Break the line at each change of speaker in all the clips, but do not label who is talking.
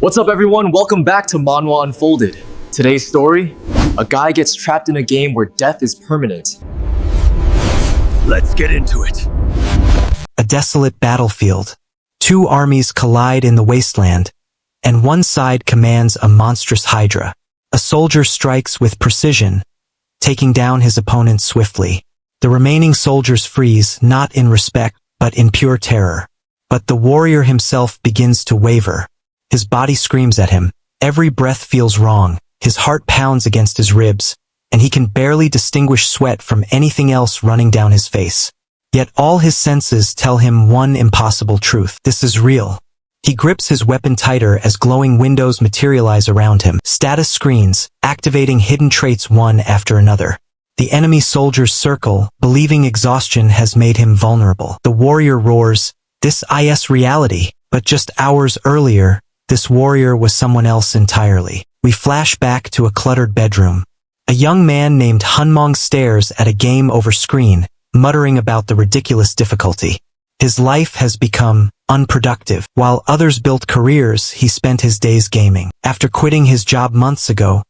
What's up everyone, welcome back to Manhwa Unfolded. Today's story, a guy gets trapped in a game where death is permanent.
Let's get into it.
A desolate battlefield. Two armies collide in the wasteland, and one side commands a monstrous hydra. A soldier strikes with precision, taking down his opponent swiftly. The remaining soldiers freeze, not in respect, but in pure terror. But the warrior himself begins to waver. His body screams at him. Every breath feels wrong. His heart pounds against his ribs, and he can barely distinguish sweat from anything else running down his face. Yet all his senses tell him one impossible truth. This is real. He grips his weapon tighter as glowing windows materialize around him. Status screens, activating hidden traits one after another. The enemy soldiers circle, believing exhaustion has made him vulnerable. The warrior roars, "This is reality." But just hours earlier, this warrior was someone else entirely. We flash back to a cluttered bedroom. A young man named Hunmong stares at a game over screen, muttering about the ridiculous difficulty. His life has become unproductive. While others built careers, he spent his days gaming. After quitting his job months ago,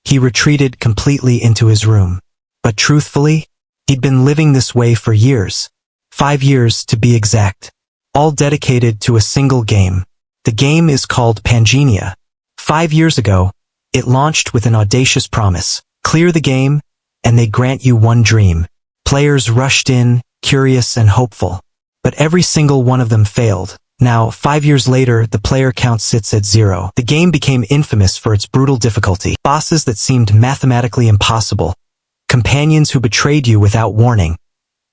he retreated completely into his room. But truthfully, he'd been living this way for years. 5 years to be exact. All dedicated to a single game. The game is called Pangenia. 5 years ago, it launched with an audacious promise. Clear the game, and they grant you one dream. Players rushed in, curious and hopeful. But every single one of them failed. Now, 5 years later, the player count sits at 0. The game became infamous for its brutal difficulty. Bosses that seemed mathematically impossible. Companions who betrayed you without warning.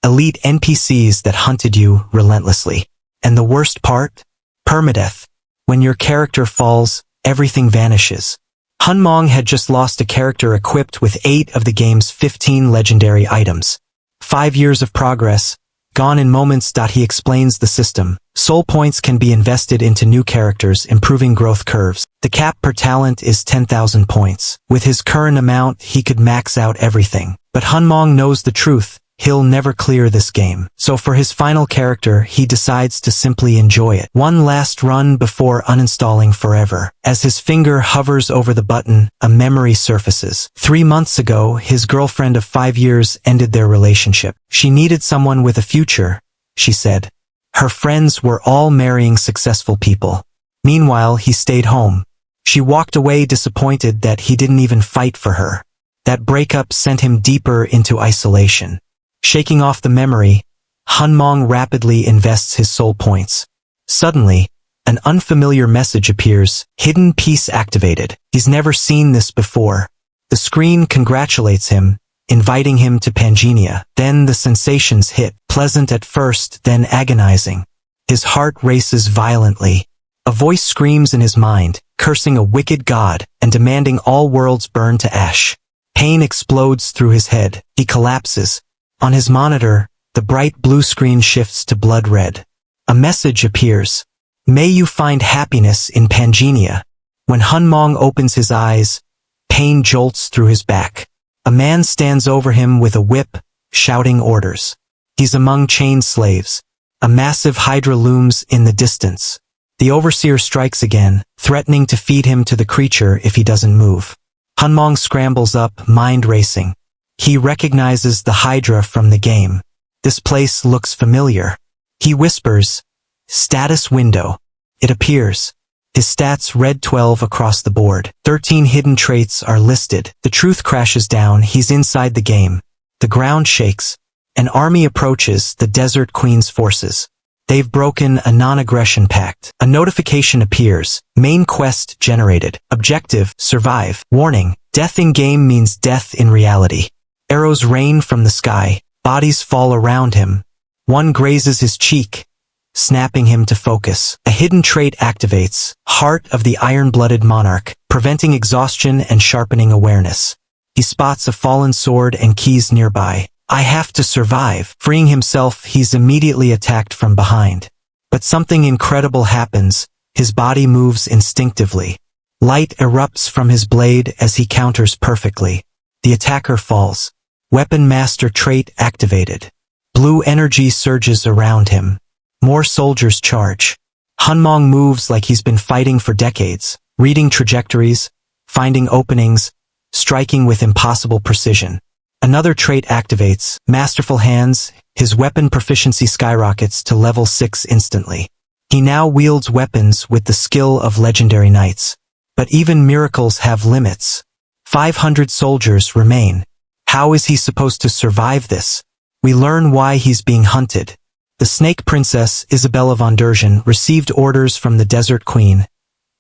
Elite NPCs that hunted you relentlessly. And the worst part? Permadeath. When your character falls, everything vanishes. Hunmong had just lost a character equipped with 8 of the game's 15 legendary items. 5 years of progress, gone in moments. He explains the system. Soul points can be invested into new characters, improving growth curves. The cap per talent is 10,000 points. With his current amount, he could max out everything. But Hunmong knows the truth. He'll never clear this game. So for his final character, he decides to simply enjoy it. One last run before uninstalling forever. As his finger hovers over the button, a memory surfaces. 3 months ago, his girlfriend of 5 years ended their relationship. She needed someone with a future, she said. Her friends were all marrying successful people. Meanwhile, he stayed home. She walked away disappointed that he didn't even fight for her. That breakup sent him deeper into isolation. Shaking off the memory, Hunmong rapidly invests his soul points. Suddenly, an unfamiliar message appears, hidden piece activated. He's never seen this before. The screen congratulates him, inviting him to Pangenia. Then the sensations hit, pleasant at first, then agonizing. His heart races violently. A voice screams in his mind, cursing a wicked god and demanding all worlds burn to ash. Pain explodes through his head. He collapses. On his monitor, the bright blue screen shifts to blood red. A message appears. May you find happiness in Pangenia. When Hunmong opens his eyes, pain jolts through his back. A man stands over him with a whip, shouting orders. He's among chained slaves. A massive hydra looms in the distance. The overseer strikes again, threatening to feed him to the creature if he doesn't move. Hunmong scrambles up, mind racing. He recognizes the hydra from the game. This place looks familiar. He whispers, "Status window." It appears. His stats read 12 across the board. 13 hidden traits are listed. The truth crashes down. He's inside the game. The ground shakes. An army approaches the Desert Queen's forces. They've broken a non-aggression pact. A notification appears. Main quest generated. Objective, survive. Warning, death in game means death in reality. Arrows rain from the sky. Bodies fall around him. One grazes his cheek, snapping him to focus. A hidden trait activates, Heart of the Iron-Blooded Monarch, preventing exhaustion and sharpening awareness. He spots a fallen sword and keys nearby. I have to survive. Freeing himself, he's immediately attacked from behind. But something incredible happens. His body moves instinctively. Light erupts from his blade as he counters perfectly. The attacker falls. Weapon Master trait activated. Blue energy surges around him. More soldiers charge. Hunmong moves like he's been fighting for decades. reading trajectories, finding openings, striking with impossible precision. Another trait activates, masterful hands, his weapon proficiency skyrockets to level 6 instantly. He now wields weapons with the skill of legendary knights. But even miracles have limits. 500 soldiers remain. How is he supposed to survive this? We learn why he's being hunted. The Snake Princess, Isabella von Dergen, received orders from the Desert Queen.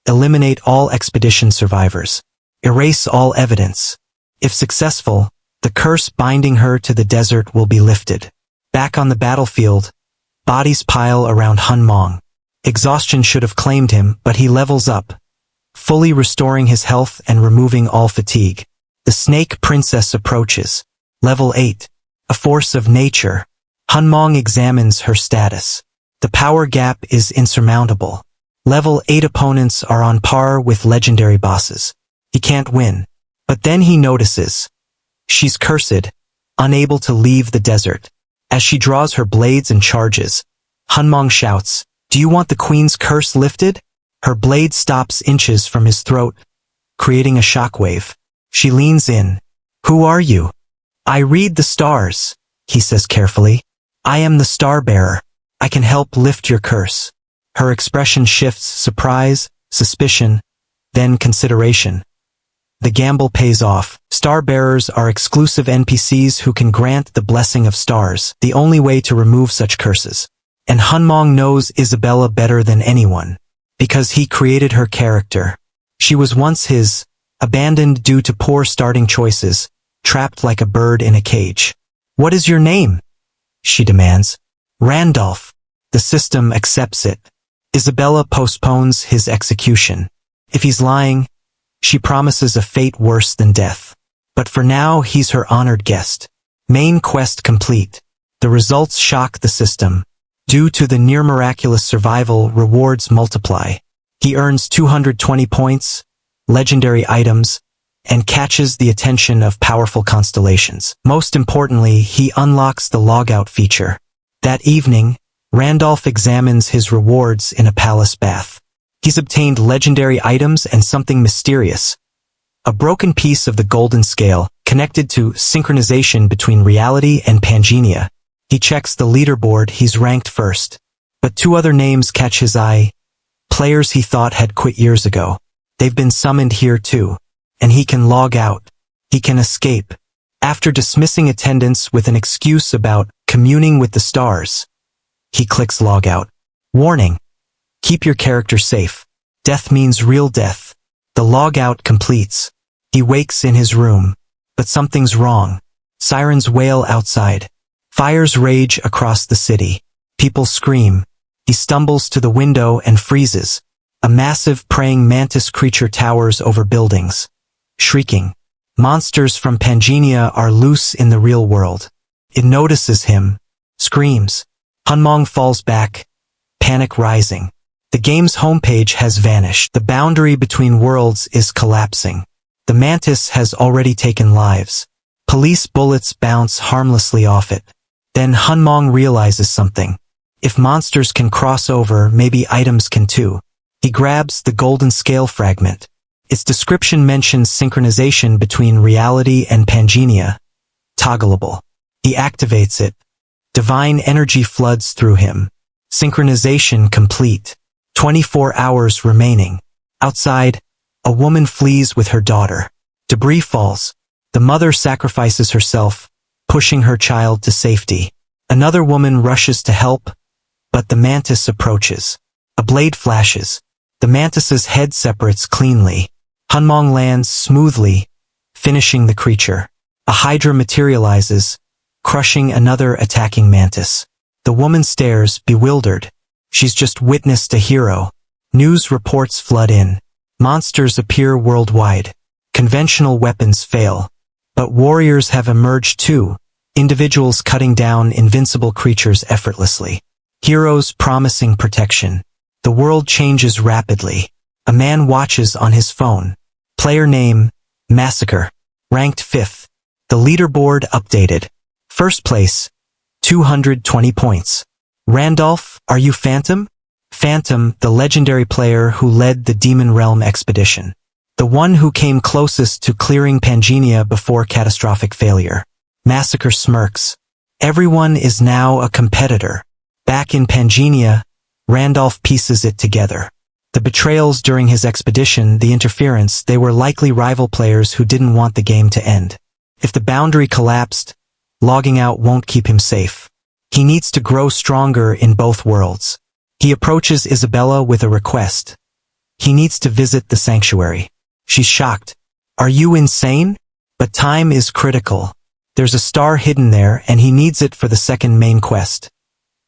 Eliminate all expedition survivors. Erase all evidence. If successful, the curse binding her to the desert will be lifted. Back on the battlefield, bodies pile around Hun Mong. Exhaustion should have claimed him, but he levels up, fully restoring his health and removing all fatigue. The Snake Princess approaches. Level 8. A force of nature. Hun Mong examines her status. The power gap is insurmountable. Level 8 opponents are on par with legendary bosses. He can't win. But then he notices. She's cursed, unable to leave the desert. As she draws her blades and charges, Hun Mong shouts, "Do you want the queen's curse lifted?" Her blade stops inches from his throat, creating a shockwave. She leans in. "Who are you?" "I read the stars," he says carefully. "I am the star bearer. I can help lift your curse." Her expression shifts: surprise, suspicion, then consideration. The gamble pays off. Star bearers are exclusive NPCs who can grant the blessing of stars, the only way to remove such curses. And Hun Mong knows Isabella better than anyone, because he created her character. She was once his, abandoned due to poor starting choices, trapped like a bird in a cage. "What is your name?" she demands. "Randolph." The system accepts it. Isabella postpones his execution. If he's lying, she promises a fate worse than death. But for now, he's her honored guest. Main quest complete. The results shock the system. Due to the near-miraculous survival, rewards multiply. He earns 220 points, legendary items, and catches the attention of powerful constellations. Most importantly, he unlocks the logout feature. That evening, Randolph examines his rewards in a palace bath. He's obtained legendary items and something mysterious. A broken piece of the golden scale, connected to synchronization between reality and Pangenia. He checks the leaderboard. He's ranked first. But two other names catch his eye. Players he thought had quit years ago. They've been summoned here too. And he can log out. He can escape. After dismissing attendance with an excuse about communing with the stars, he clicks log out. Warning. Keep your character safe. Death means real death. The logout completes. He wakes in his room. But something's wrong. Sirens wail outside. Fires rage across the city. People scream. He stumbles to the window and freezes. A massive praying mantis creature towers over buildings. Shrieking. Monsters from Pangenia are loose in the real world. It notices him. Screams. Hun Mong falls back. Panic rising. The game's homepage has vanished. The boundary between worlds is collapsing. The mantis has already taken lives. Police bullets bounce harmlessly off it. Then Hun Mong realizes something. If monsters can cross over, maybe items can too. He grabs the golden scale fragment. Its description mentions synchronization between reality and Pangenia. Toggleable. He activates it. Divine energy floods through him. Synchronization complete. 24 hours remaining. Outside, a woman flees with her daughter. Debris falls. The mother sacrifices herself, pushing her child to safety. Another woman rushes to help, but the mantis approaches. A blade flashes. The mantis's head separates cleanly. Hun Mong lands smoothly, finishing the creature. A hydra materializes, crushing another attacking mantis. The woman stares, bewildered. She's just witnessed a hero. News reports flood in. Monsters appear worldwide. Conventional weapons fail. But warriors have emerged too. Individuals cutting down invincible creatures effortlessly. Heroes promising protection. The world changes rapidly. A man watches on his phone. Player name, Massacre. Ranked 5th. The leaderboard updated. First place, 220 points. Randolph, are you Phantom? Phantom, the legendary player who led the Demon Realm expedition. The one who came closest to clearing Pangenia before catastrophic failure. Massacre smirks. Everyone is now a competitor. Back in Pangenia, Randolph pieces it together. The betrayals during his expedition, the interference, they were likely rival players who didn't want the game to end. If the boundary collapsed, logging out won't keep him safe. He needs to grow stronger in both worlds. He approaches Isabella with a request. He needs to visit the sanctuary. She's shocked. Are you insane? But time is critical. There's a star hidden there and he needs it for the second main quest.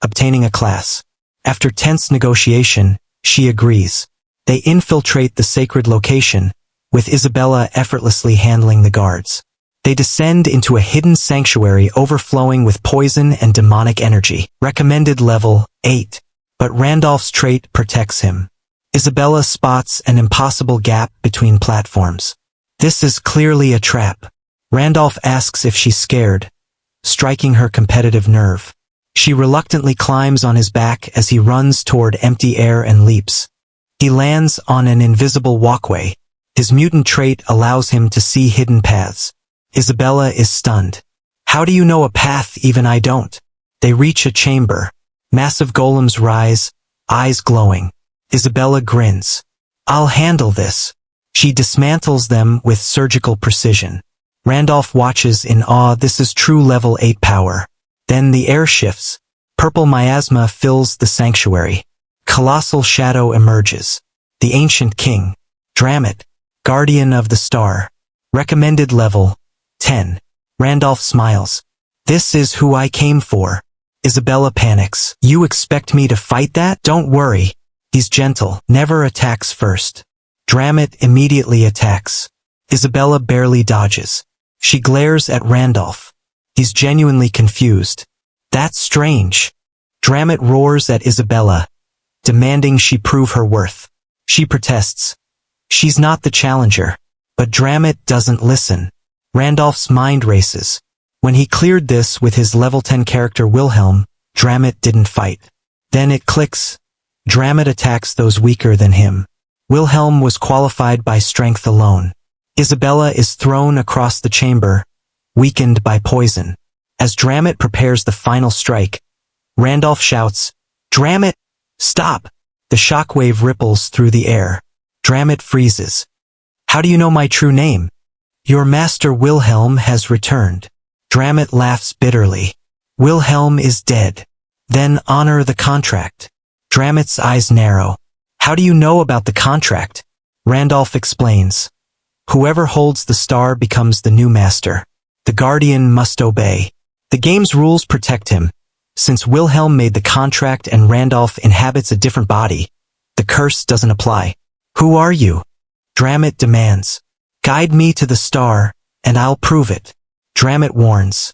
Obtaining a class. After tense negotiation, she agrees. They infiltrate the sacred location, with Isabella effortlessly handling the guards. They descend into a hidden sanctuary overflowing with poison and demonic energy. Recommended level 8. But Randolph's trait protects him. Isabella spots an impossible gap between platforms. This is clearly a trap. Randolph asks if she's scared, striking her competitive nerve. She reluctantly climbs on his back as he runs toward empty air and leaps. He lands on an invisible walkway. His mutant trait allows him to see hidden paths. Isabella is stunned. How do you know a path even I don't? They reach a chamber. Massive golems rise, eyes glowing. Isabella grins. I'll handle this. She dismantles them with surgical precision. Randolph watches in awe. This is true level 8 power. Then the air shifts. Purple miasma fills the sanctuary. Colossal shadow emerges. The ancient king. Dramit. Guardian of the star. Recommended level 10. Randolph smiles. This is who I came for. Isabella panics. You expect me to fight that? Don't worry. He's gentle, never attacks first. Dramit immediately attacks. Isabella barely dodges. She glares at Randolph. He's genuinely confused. That's strange. Dramit roars at Isabella, demanding she prove her worth. She protests. She's not the challenger. But Dramit doesn't listen. Randolph's mind races. When he cleared this with his level 10 character Wilhelm, Dramit didn't fight. Then it clicks. Dramit attacks those weaker than him. Wilhelm was qualified by strength alone. Isabella is thrown across the chamber, weakened by poison. As Dramit prepares the final strike, Randolph shouts, Dramit, stop! The shockwave ripples through the air. Dramit freezes. How do you know my true name? Your master Wilhelm has returned. Dramit laughs bitterly. Wilhelm is dead. Then honor the contract. Dramit's eyes narrow. How do you know about the contract? Randolph explains. Whoever holds the star becomes the new master. The guardian must obey. The game's rules protect him. Since Wilhelm made the contract and Randolph inhabits a different body, the curse doesn't apply. Who are you? Dramit demands. Guide me to the star, and I'll prove it. Dramit warns.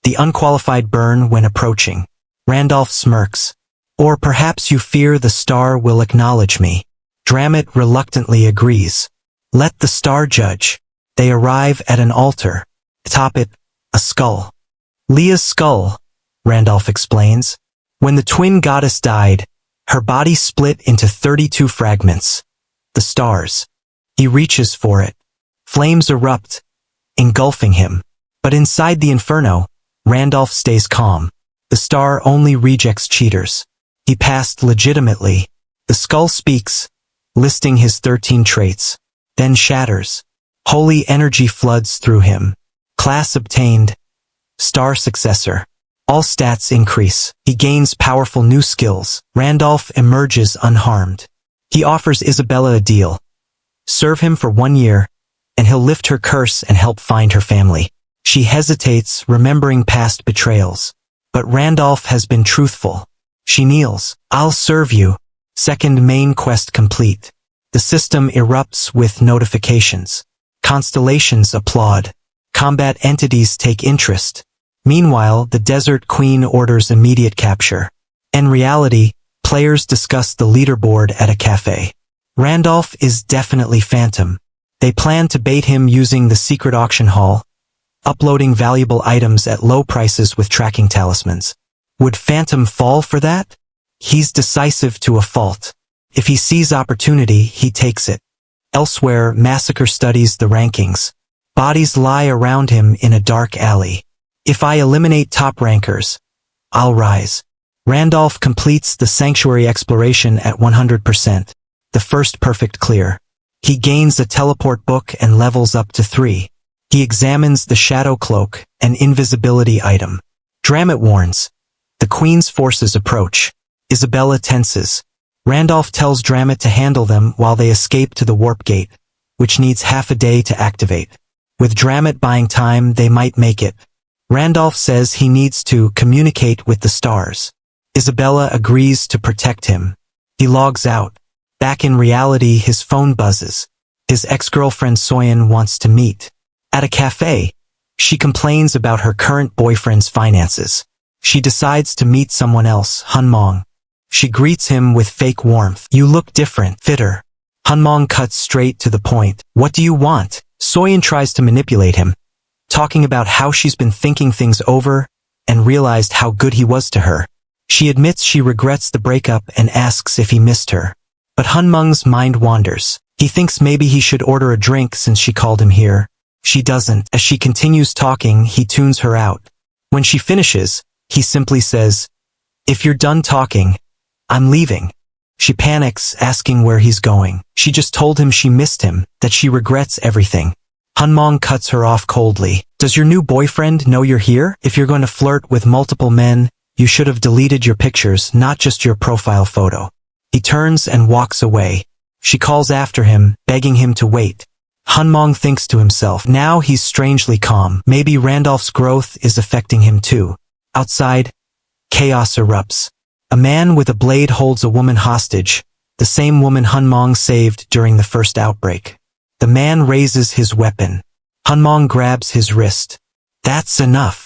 The unqualified burn when approaching. Randolph smirks. Or perhaps you fear the star will acknowledge me. Dramit reluctantly agrees. Let the star judge. They arrive at an altar. Atop it, a skull. Leah's skull, Randolph explains. When the twin goddess died, her body split into 32 fragments. The stars. He reaches for it. Flames erupt, engulfing him. But inside the inferno, Randolph stays calm. The star only rejects cheaters. He passed legitimately. The skull speaks, listing his 13 traits. Then shatters. Holy energy floods through him. Class obtained. Star successor. All stats increase. He gains powerful new skills. Randolph emerges unharmed. He offers Isabella a deal. Serve him for 1 year, and he'll lift her curse and help find her family. She hesitates, remembering past betrayals. But Randolph has been truthful. She kneels. I'll serve you. Second main quest complete. The system erupts with notifications. Constellations applaud. Combat entities take interest. Meanwhile, the Desert Queen orders immediate capture. In reality, players discuss the leaderboard at a cafe. Randolph is definitely Phantom. They plan to bait him using the secret auction hall, uploading valuable items at low prices with tracking talismans. Would Phantom fall for that? He's decisive to a fault. If he sees opportunity, he takes it. Elsewhere, Massacre studies the rankings. Bodies lie around him in a dark alley. If I eliminate top rankers, I'll rise. Randolph completes the sanctuary exploration at 100%, the first perfect clear. He gains a teleport book and levels up to 3. He examines the shadow cloak, an invisibility item. Dramit warns. The Queen's forces approach. Isabella tenses. Randolph tells Dramit to handle them while they escape to the warp gate, which needs half a day to activate. With Dramit buying time, they might make it. Randolph says he needs to communicate with the stars. Isabella agrees to protect him. He logs out. Back in reality, his phone buzzes. His ex-girlfriend Soyeon wants to meet. At a cafe, she complains about her current boyfriend's finances. She decides to meet someone else, Hunmong. She greets him with fake warmth. You look different, fitter. Hunmong cuts straight to the point. What do you want? Soyeon tries to manipulate him, talking about how she's been thinking things over and realized how good he was to her. She admits she regrets the breakup and asks if he missed her. But Hunmong's mind wanders. He thinks maybe he should order a drink since she called him here. She doesn't. As she continues talking, he tunes her out. When she finishes, he simply says, "If you're done talking, I'm leaving." She panics, asking where he's going. She just told him she missed him, that she regrets everything. Hunmong cuts her off coldly. Does your new boyfriend know you're here? If you're going to flirt with multiple men, you should have deleted your pictures, not just your profile photo. He turns and walks away. She calls after him, begging him to wait. Hunmong thinks to himself, now he's strangely calm. Maybe Randolph's growth is affecting him too. Outside, chaos erupts. A man with a blade holds a woman hostage, the same woman Hunmong saved during the first outbreak. The man raises his weapon. Hunmong grabs his wrist. That's enough.